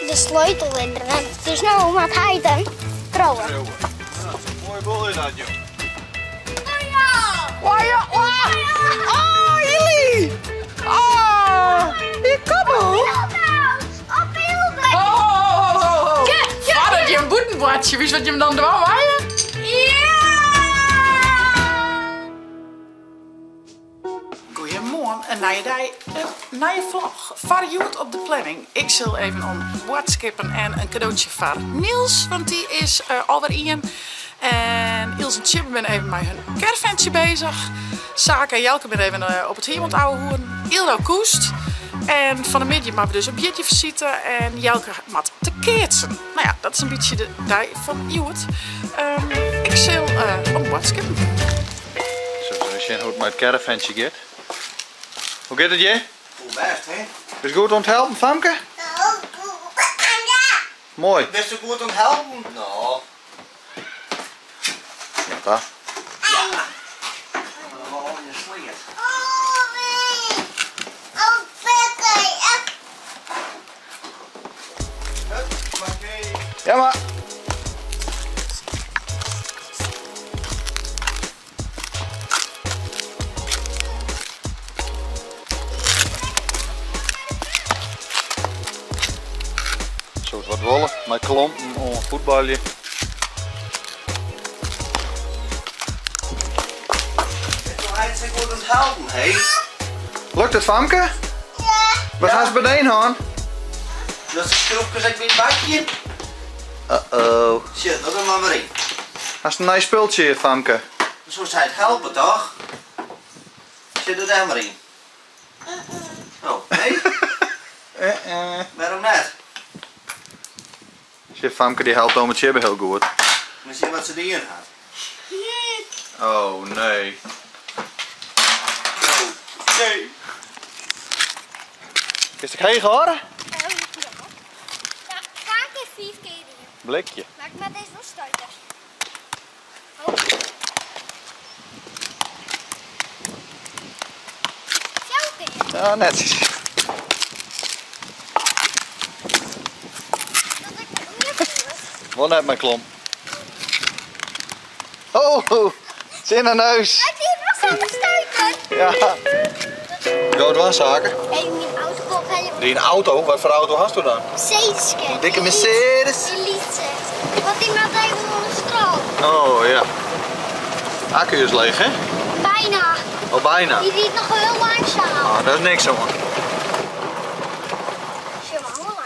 de sleutel in de rem. Dus nou moet hij hem trouwen. Mooi boel is dat, joh. Oh ja, oh jullie! Oh, hier kom op! Oh, wat dat je een boetenbordje, wist wat je hem dan doen, hè? Goedemorgen, een nieuwe vlog. Varjoet op de planning. Ik zal even om boord skippen en een cadeautje voor Niels, want die is alweer in. En Ilse en Chip ben even met hun caravantje bezig. Saka en Jelke ben even op het Heermond ouwe hoeren. Ildo koest. En van de middag maar we dus een biertje visite en Jelke mat te keertsen. Nou ja, dat is een beetje de dag van Joet. Ik zal op boord skippen. Zo zien hoe het met het caravantje gaat. Hoe gaat het je? Goed best, hè? Is het goed om te helpen, Famke? Mooi. Best wel goed om te helpen? Nou. Ja, daar. Oh, je slinger. Ja, maar. Zo, het wat rollen met klompen om een voetbalje. Hij is goed om te helpen, hè? Lukt het, Famke? Ja. Wat gaan ze beneden gaan? Dat is schroefjes uit mijn bakje. Uh-oh. Shit, dat is maar in. Dat is een nice spultje hier, Famke. Zo zou het helpen, toch? Zit er daar maar in. Oh, nee? Waarom net? Zie, Famke die helpt om het chibben heel goed. Misschien wat ze erin had. Oh nee. Oh, nee. Is het geen horen? Ja, vaak keer 4 keer hier. Blikje. Maar ik met deze nog stuiten. Oh. Jouw keer. Ja, netjes. Dat ik niet doe. Wat net mijn klomp. Oh, zin aan neus. Kijk, hier was aan de stuiten. Ja. Go, wat zaken? Hé, mijn auto komt helemaal. Die een auto? Wat voor auto hast u dan? Mercedes. Dikke Mercedes. Elite. Want die maakt even onder de stroom. Oh ja. Accu is leeg, hè? Bijna. Oh, bijna. Die riet nog heel langzaam. Oh, dat is niks hoor. Zie maar, hoor.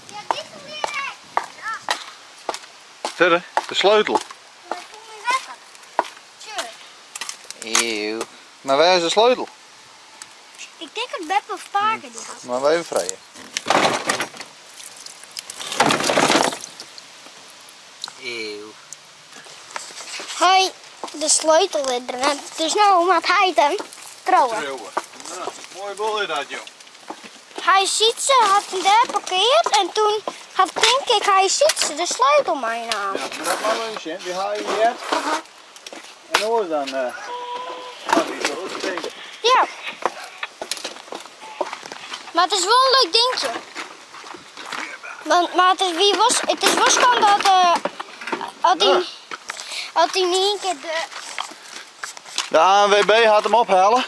Ja, dit is weer weg. Ja, Verder, de sleutel. maar ik kom niet weg. Tjur. Eeuw. Maar waar is de sleutel? Ik denk het Beppe of Parker die had. Maar wij even vrijen. Eeuw. Hoi, de sleutel in de rem. Dus nou moet hij hem trouwen. Nou, mooi boel is dat, joh. Hij ziet ze, had hem daar geparkeerd en toen denk ik, hij ziet ze de sleutel mee naam. Ja, maar dat mag wel eens, hè. Die haal je hier. En hoe is dan? Die zo goed gekeken. Ja. Maar het is wel een leuk dingetje. Maar het is wel gewoon dat had hij niet een keer De ANWB had hem ophalen.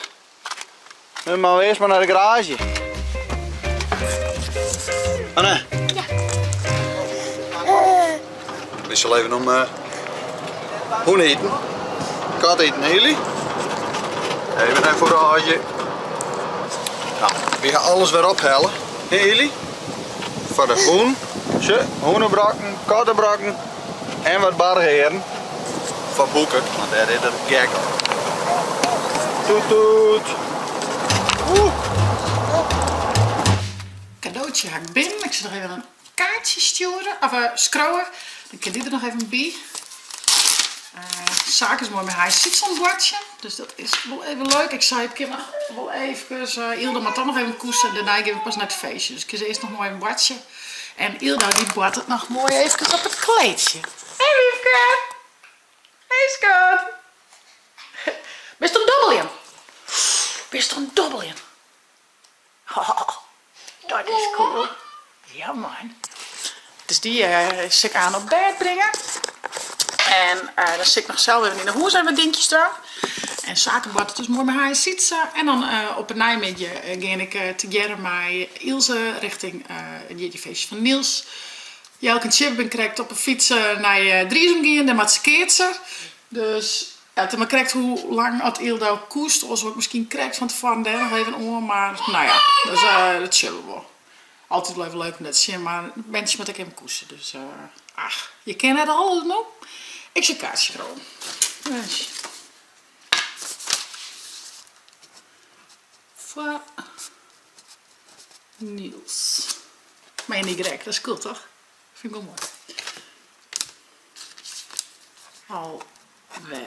Nu maar eerst maar naar de garage. Anne. Ja. Ik zal even om hoen eten. Kat eten, jullie. Even naar voor de haartje. Nou, we gaan alles weer ophalen. Hé jullie? Voor de hoen, hoenenbrakken, kattenbrakken en wat barheren. Van boeken, want daar is het gek. Toet toet. Cadeautje ga ik binnen. Ik zal nog even een kaartje sturen. Of scrollen. Dan kan die er nog even bij. Zaak is mooi met hij zit zo'n bordje. Dus dat is wel even leuk. Ik zei het nog wel even. Ilda moet dan nog even koersen. Daarna gaan we pas naar het feestje. Dus ik kies eerst nog mooi een bordje. En Ilda die bord het nog mooi even op het kleedje. Hé liefke. Hey schat. Bist er een dobbelje? Bist er een dobbelje? Oh, Dat is cool. Ja, man. Dus die zit ik aan op bed brengen. En dan zit ik nog zelf even in de hoes en wat dingetjes eraf. En zakenbad, dus mooi met haar zitten. En dan op het nijmiddag ging ik together met Ilse richting het feestje van Niels. Jelke en Chip ben krijgt op een fiets naar Driesem gaan, daar maakt ze keertsen. Dus ja, toen krijgt hoe lang had Ildo koest, of ook misschien krijgt van tevoren daar nog even om. Maar nou ja, dus, dat zullen we wel. Altijd wel even leuk om dat te zien, maar mensen moet ik even koesten. Dus ach, je kent het al nog. Ik zie kaartje erom. Dus. Voor Niels. Maar in die grek, dat is cool toch? Vind ik wel mooi. Alweer.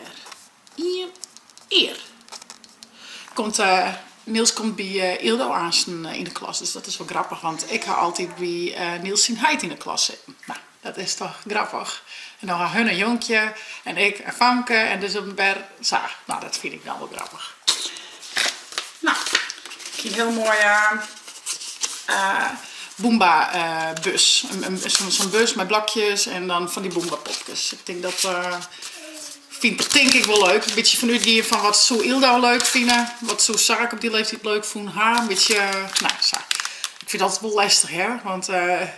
Hier. Niels komt bij Ildo aan in de klas, dus dat is wel grappig, want ik ga altijd bij Niels zijn heid in de klas zitten. Nou, dat is toch grappig. En dan gaan hun een jonkje en ik en Famke en dus een ber zaag. Nou, dat vind ik dan wel grappig. Nou, een heel mooie Boomba bus. Zo'n bus met blokjes en dan van die Boomba popjes. Ik denk dat denk ik wel leuk. Een beetje vanuit die van wat zou Ildo leuk vinden. Wat zou Saak op die leeftijd leuk vonden. Haar een beetje, nou Saak. Ik vind dat altijd wel lastig, hè. Want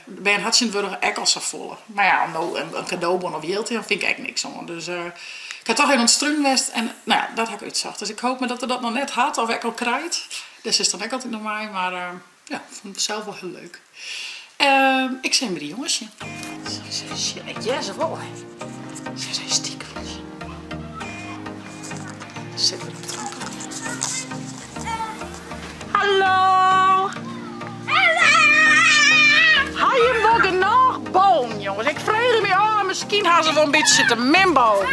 bij een hartje wordt er echt al zo vol. Maar ja, een cadeaubon of Jelte, dan vind ik echt niks aan. Dus ik had toch even een strumwest en nou ja, dat heb ik uitzacht. Dus ik hoop maar dat er dat nog net had of ik al krijgt. Dus is dan ook altijd nog mij, maar ja, ik vond het zelf wel heel leuk. Ik zijn bij die jongensje. Ja, ze wel. Ze zijn stiekem. Zitten we op de trap. Hallo! Ga je nog genoeg boom, jongens? Ik vrees me aan, misschien gaan ze wel een beetje zitten mimbo.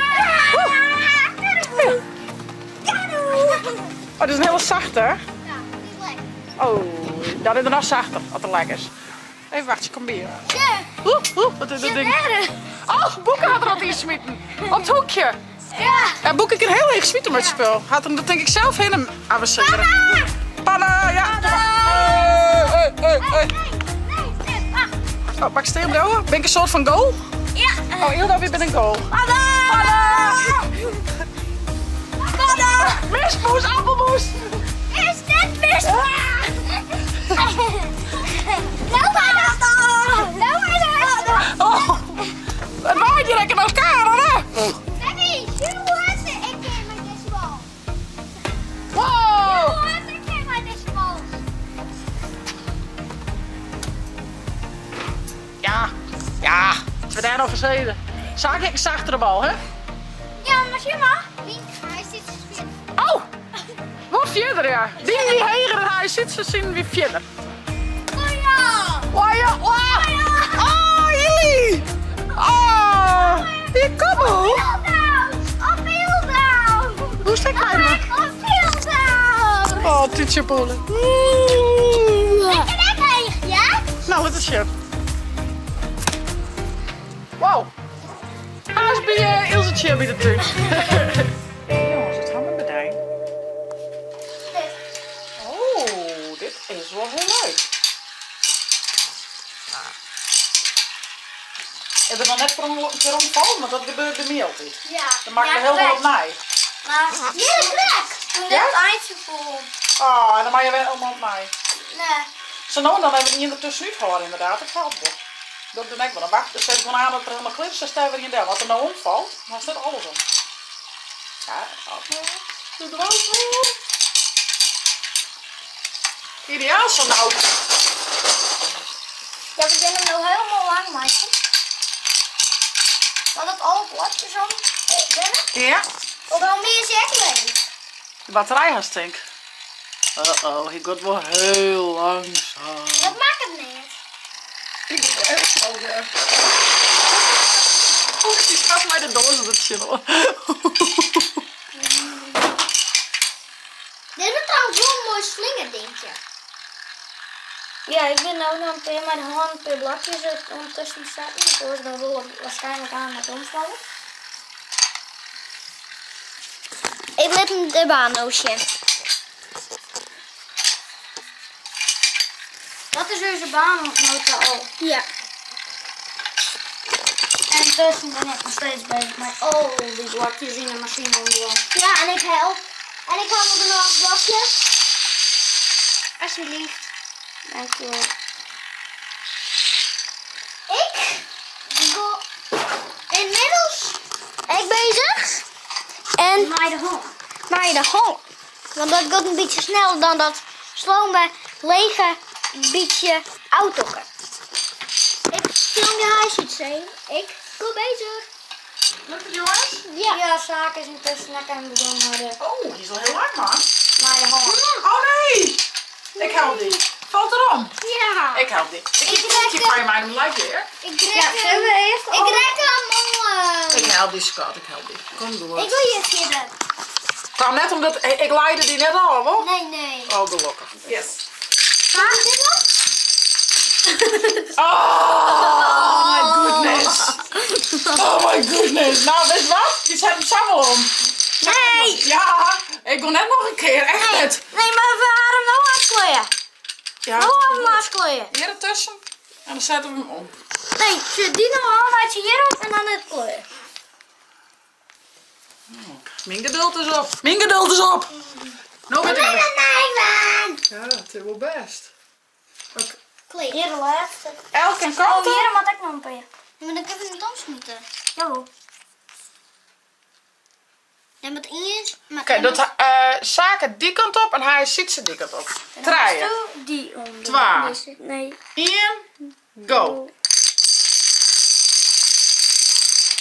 Oh, dat is een heel zachte, hè? Ja, niet lekker. Oh, dat is nog zachter, wat er lekker is. Even wacht, je komt bier. Ja. Wat is dat ding? Oh, Boeken had er al iets smitten. Op het hoekje. Ja. Boek ik een heel erg smitten met het spul. Had hem, dat denk ik zelf heen aan we zingeren. Panna, ja. Hey. Oh, mag ik stil brouwen? Ben ik een soort van goal? Ja. Oh, Ildo weer ben een goal. Panna! Mismoes, appelmoes. Is dit mis? Oh, het waait direct in elkaar, hè? Daddy, you want it? Ik ken met deze bal. Wow. Ik ken met deze bal. Ja, we zijn al verzeden. Zag ik een zachtere bal, hè? Ja, maar zie maar. Hij zit te spelen. Oh, wat verder, ja. Die hegere hij zit, ze zien weer verder. Oh ja. Oh, jullie! Oh, hier, kom op. Op Hildo. Hoe is dat nou? Op Hildo. Oh, tietjepoelen. Ik ken echt eigen, ja? Nou, wat is je? Wow. Hij is bij Ilse bij de tuin. Jongens, wat gaan we bedijn? Oh, dit is wel heel leuk. Ik ben nog net voor een keer omvallen, maar dat gebeurt bij mij altijd. Ja. Dan maak je heel veel op mij. Maar hier is plek. Toen Ja? dit eindje vol. Oh, en dan maak je weer allemaal op mij. Nee. Zo nou, dan hebben we niet ertussenuit gehoord inderdaad. Ik valt wel. Dat doe ik wel. Dan wacht, dus zet ik gewoon aan dat er helemaal klits is, staan we niet daar. Wat er nou omvalt, dan is net alles om. Ja, doe er ook voor. Ideaal zo nou. Ja, we kunnen hem nou helemaal lang maken. Want het alle bladjes om. Ja. Of wel meer zeggen. De batterij gaat stink. Oh, ik word wel heel langzaam. Dat maakt het niet. Ik moet echt zo weer. Oh, die gaat mij de doos op het chillen. Dit is trouwens wel een mooi slingerdingetje. Ja, ik ben nou nog met de hand per blokjes ondertussen te zetten. Dus dan rol ik waarschijnlijk aan met omvallen. Ik let hem de baanoosje. Dat is onze banennota al. Ja. En intussen ben ik nog steeds bezig met al die blokjes in de machine omdoen. Ja, en ik help. En ik haal er nog een blokje. Alsjeblieft. Dankjewel. Ik go inmiddels ik bezig. En naar de hond. Naar de hond. Want dat gaat een beetje sneller dan dat slome, lege, beetje auto. Ik film je huis iets zeggen. Ik go bezig. Lukt het, jongens? Ja. Ja, zaken is intussen lekker aan het doen worden. Oh, die is al heel lang, man. Naar de hond. Oh nee! Ik help die. Valt erom. Ja. Ik help die. Ik trek je hem. van je mij een like weer. Ik trek hem. Ik trek hem. Ik help die, schat. Ik help die. Kom door. Ik wil je zitten. kwam net omdat ik leidde die net al, hoor. Nee. Oh, gelukkig. Yes. Mag ik dit nog? Oh my goodness. Oh my goodness. Nou, weet je wat? Die zet hem samen om. Nee. Ja, ik wil net nog een keer. Echt net. Nee, maar we gaan hem nou afkleuren. Ja. Nou even afkleuren. Hier ertussen. En dan zetten we hem om. Nee, zet die nou al uit je hierop en dan het kleuren. Mijn geduld is op. Mijn geduld is op. Nou weet ik het. man. Ja, het is wel best. Oké. Kleur. Hier de laatste. Elk en Oh, kanten. hier moet ik nog een paar. Ja, maar dan kunnen we het omsmeten. Jawel. Ja, met eens. Oké, dat zaken die kant op en hij ziet ze die kant op. Draaien. Die om. Twa. Nee. 1, go.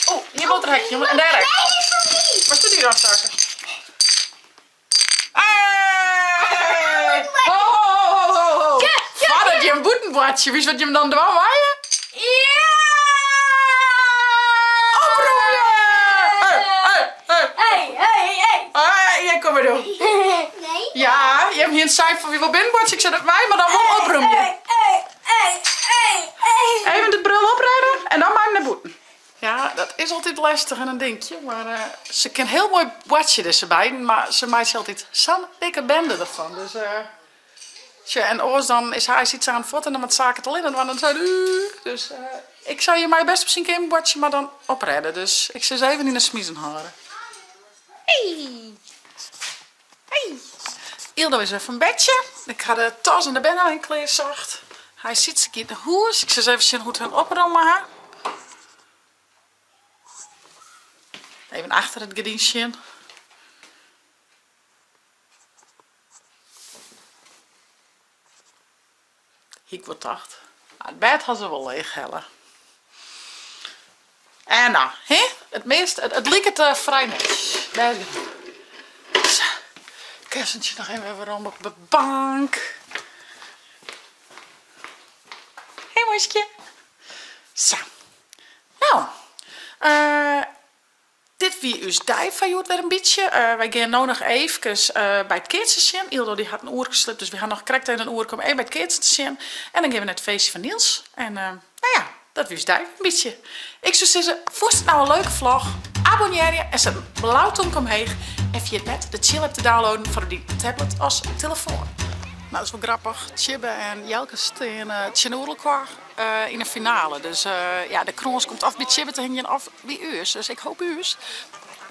Oh, hier moet er hekje, jongen. En daar hek. Waar doe die dan zaken? Hey! Ho! Wat dat je een boetenbladje, wist wat je hem dan doen, waaien? Ja! Oproep je! Hey, hier kom maar doen. Nee. Ja, je hebt hier een cijfer van wie wil binnenbladje. Ik zei dat wij, maar dan wel oproep je. Even de bril oprijden en dan maar naar boeten. Ja, dat is altijd lastig en een dingetje. Maar ze kan heel mooi watje erbij. Maar ze maakt ze altijd zo'n dikke bende ervan. Dus tja, en oors dan is hij iets aan het voeten en dan met zaken te linnen. Want dan zei dus ik zou je mij best misschien een watje maar dan opredden. Dus ik zou ze even in de smiezen houden. Hey! Ildo is even een bedje. Ik ga de tas en de ben al in kleer zacht. Hij zit zich in de hoes. Ik zal eens even zien hoe het hem opruimen. Even achter het gediensje. Ik word tacht. Het bed had ze wel leeg hellen. En nou, het meest, het liep het vrij netjes. Daar is het. Zo. Kussentje nog even rond op de bank. Hé, moesje. Zo. Nou. Dit wie us dijf van weer een beetje. Wij gaan nu nog even bij het keertje. Ildo die had een oer geslipt, dus we gaan nog correct in een oer komen even bij het keertje te zien. En dan gaan we naar het feestje van Niels. En nou ja, dat wie us dijf een beetje. Ik zou zeggen, vond het nou een leuke vlog? Abonneer je en zet een blauwtonk omheen. En via het net de chill app te downloaden voor die tablet als telefoon. Nou, dat is wel grappig. Tjibbe en Jelke staan Tjenoedelkwaar in de finale. Dus ja, de kroons komt af bij Tjibbe te hingen af bij Uurs. Dus ik hoop Uurs.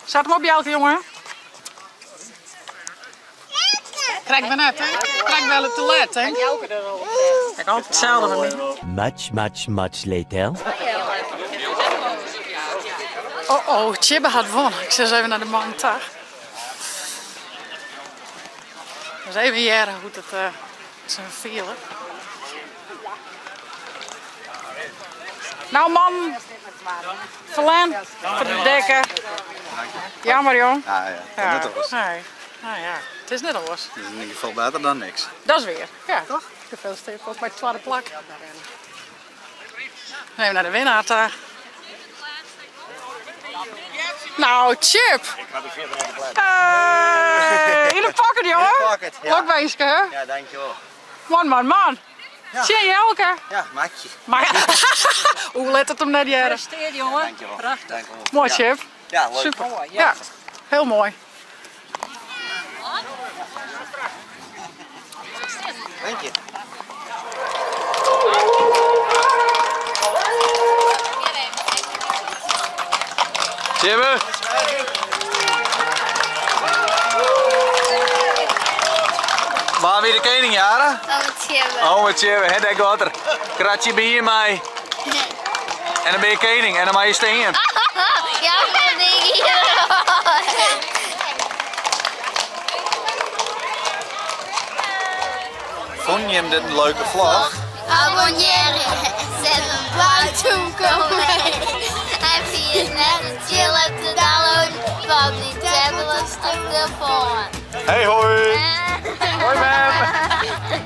Zet hem op, Jelke, jongen. Krijg me net, hè? Krijg wel het te laat, hè? Kijk, altijd hetzelfde van mij. Much later. Oh, Tjibbe had gewonnen. Ik zet even naar de man daar. Dus even jaren hoe het zijn vielen. Nou man, Verlaan, voor de dekken. Jammer jong. Ja, net was. Nee. Nou ja, het is net als. Dat is in ieder geval beter dan niks. Dat is weer, ja. Toch? Gefeliciteerd ook bij de tweede plak. Even naar de winnaar daar. Nou, Chip! In de pakken, jongen! In de pocket, ja. Lokbeestje, hè? Ja, dankjewel. Man. Ja. Zie je elke? Ja, maatje. Maar hoe let het hem net jaren? Gefeliciteerd, jongen. Dankjewel. Prachtig. Mooi, Chip. Ja, leuk. Super. Ja, heel mooi. Dank je. Waar weer de koning, Jara? Oh, Oh, wat je, hè, daar gaat er. Kratje bij hier mij. En dan ben je koning en dan mag je staan. Ja, dat denk ik hier. Vond je hem dit een leuke vlog? Abonneren. Zet een blauw toekomen. En via net chill op te downloaden. Van die tablet stuk ervoor. Hey hoi! Hoi ma'am!